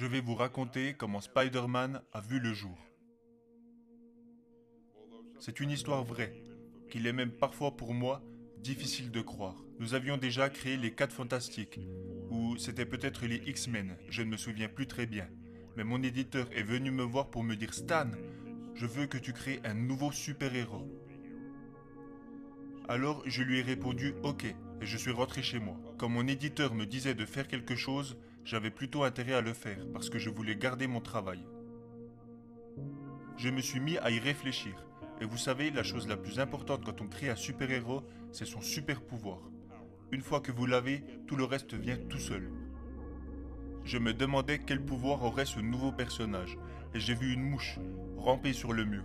Je vais vous raconter comment Spider-Man a vu le jour. C'est une histoire vraie, qu'il est même parfois pour moi difficile de croire. Nous avions déjà créé les 4 Fantastiques, ou c'était peut-être les X-Men, je ne me souviens plus très bien. Mais mon éditeur est venu me voir pour me dire « Stan, je veux que tu crées un nouveau super-héros. » Alors je lui ai répondu « Ok » et je suis rentré chez moi. Quand mon éditeur me disait de faire quelque chose, j'avais plutôt intérêt à le faire parce que je voulais garder mon travail. Je me suis mis à y réfléchir. Et vous savez, la chose la plus importante quand on crée un super-héros, c'est son super-pouvoir. Une fois que vous l'avez, tout le reste vient tout seul. Je me demandais quel pouvoir aurait ce nouveau personnage, et j'ai vu une mouche ramper sur le mur.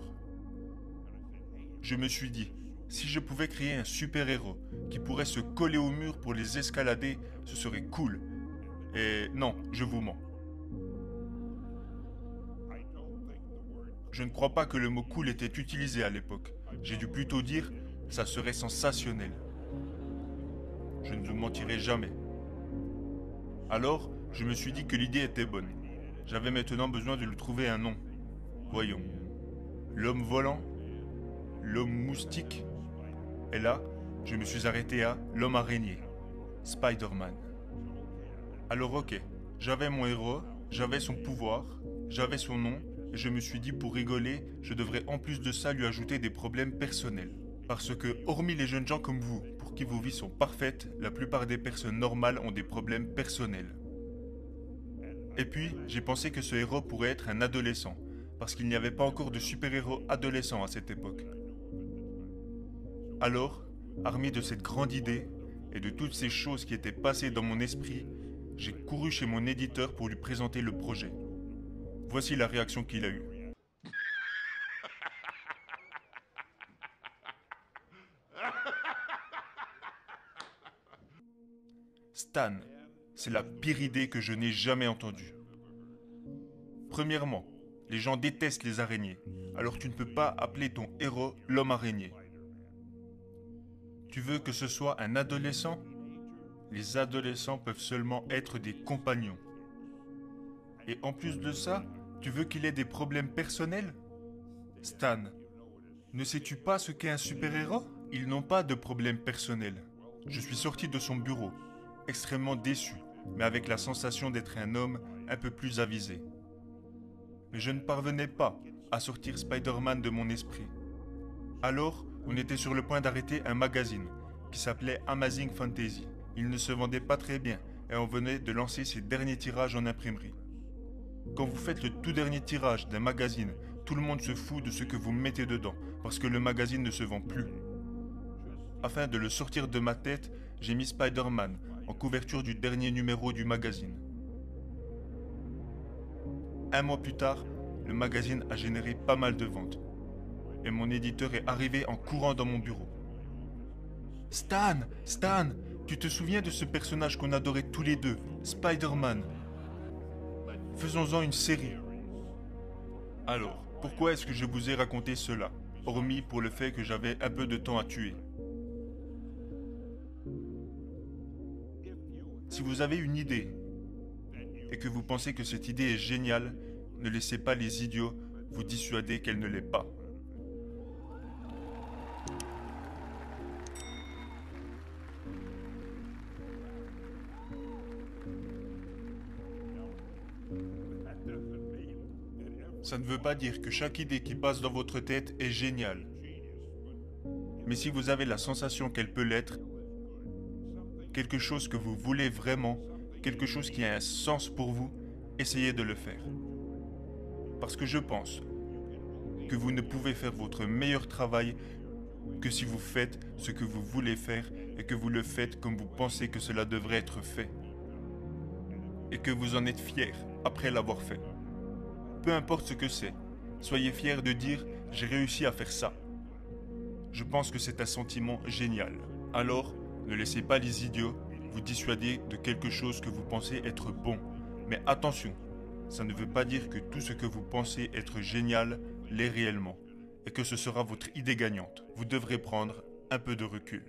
Je me suis dit, si je pouvais créer un super-héros qui pourrait se coller au mur pour les escalader, ce serait cool. Et non, je vous mens. Je ne crois pas que le mot cool était utilisé à l'époque. J'ai dû plutôt dire ça serait sensationnel. Je ne vous mentirai jamais. Alors, je me suis dit que l'idée était bonne. J'avais maintenant besoin de lui trouver un nom. Voyons. L'homme volant? L'homme moustique? Et là, je me suis arrêté à l'homme araignée. Spider-Man. Alors ok, j'avais mon héros, j'avais son pouvoir, j'avais son nom, et je me suis dit pour rigoler, je devrais en plus de ça lui ajouter des problèmes personnels. Parce que, hormis les jeunes gens comme vous, pour qui vos vies sont parfaites, la plupart des personnes normales ont des problèmes personnels. Et puis, j'ai pensé que ce héros pourrait être un adolescent, parce qu'il n'y avait pas encore de super-héros adolescents à cette époque. Alors, armé de cette grande idée, et de toutes ces choses qui étaient passées dans mon esprit, j'ai couru chez mon éditeur pour lui présenter le projet. Voici la réaction qu'il a eue. Stan, c'est la pire idée que je n'ai jamais entendue. Premièrement, les gens détestent les araignées, alors tu ne peux pas appeler ton héros l'homme araignée. Tu veux que ce soit un adolescent? Les adolescents peuvent seulement être des compagnons. Et en plus de ça, tu veux qu'il ait des problèmes personnels? Stan, ne sais-tu pas ce qu'est un super-héros? Ils n'ont pas de problèmes personnels. Je suis sorti de son bureau, extrêmement déçu, mais avec la sensation d'être un homme un peu plus avisé. Mais je ne parvenais pas à sortir Spider-Man de mon esprit. Alors, on était sur le point d'arrêter un magazine qui s'appelait Amazing Fantasy. Il ne se vendait pas très bien et on venait de lancer ses derniers tirages en imprimerie. Quand vous faites le tout dernier tirage d'un magazine, tout le monde se fout de ce que vous mettez dedans parce que le magazine ne se vend plus. Afin de le sortir de ma tête, j'ai mis Spider-Man en couverture du dernier numéro du magazine. Un mois plus tard, le magazine a généré pas mal de ventes. Et mon éditeur est arrivé en courant dans mon bureau. Stan, Stan, tu te souviens de ce personnage qu'on adorait tous les deux, Spider-Man? Faisons-en une série. Alors, pourquoi est-ce que je vous ai raconté cela, hormis pour le fait que j'avais un peu de temps à tuer? Si vous avez une idée et que vous pensez que cette idée est géniale, ne laissez pas les idiots vous dissuader qu'elle ne l'est pas. Ça ne veut pas dire que chaque idée qui passe dans votre tête est géniale. Mais si vous avez la sensation qu'elle peut l'être, quelque chose que vous voulez vraiment, quelque chose qui a un sens pour vous, essayez de le faire. Parce que je pense que vous ne pouvez faire votre meilleur travail que si vous faites ce que vous voulez faire et que vous le faites comme vous pensez que cela devrait être fait. Et que vous en êtes fier après l'avoir fait. Peu importe ce que c'est, soyez fiers de dire « j'ai réussi à faire ça ». Je pense que c'est un sentiment génial. Alors, ne laissez pas les idiots vous dissuader de quelque chose que vous pensez être bon. Mais attention, ça ne veut pas dire que tout ce que vous pensez être génial l'est réellement et que ce sera votre idée gagnante. Vous devrez prendre un peu de recul.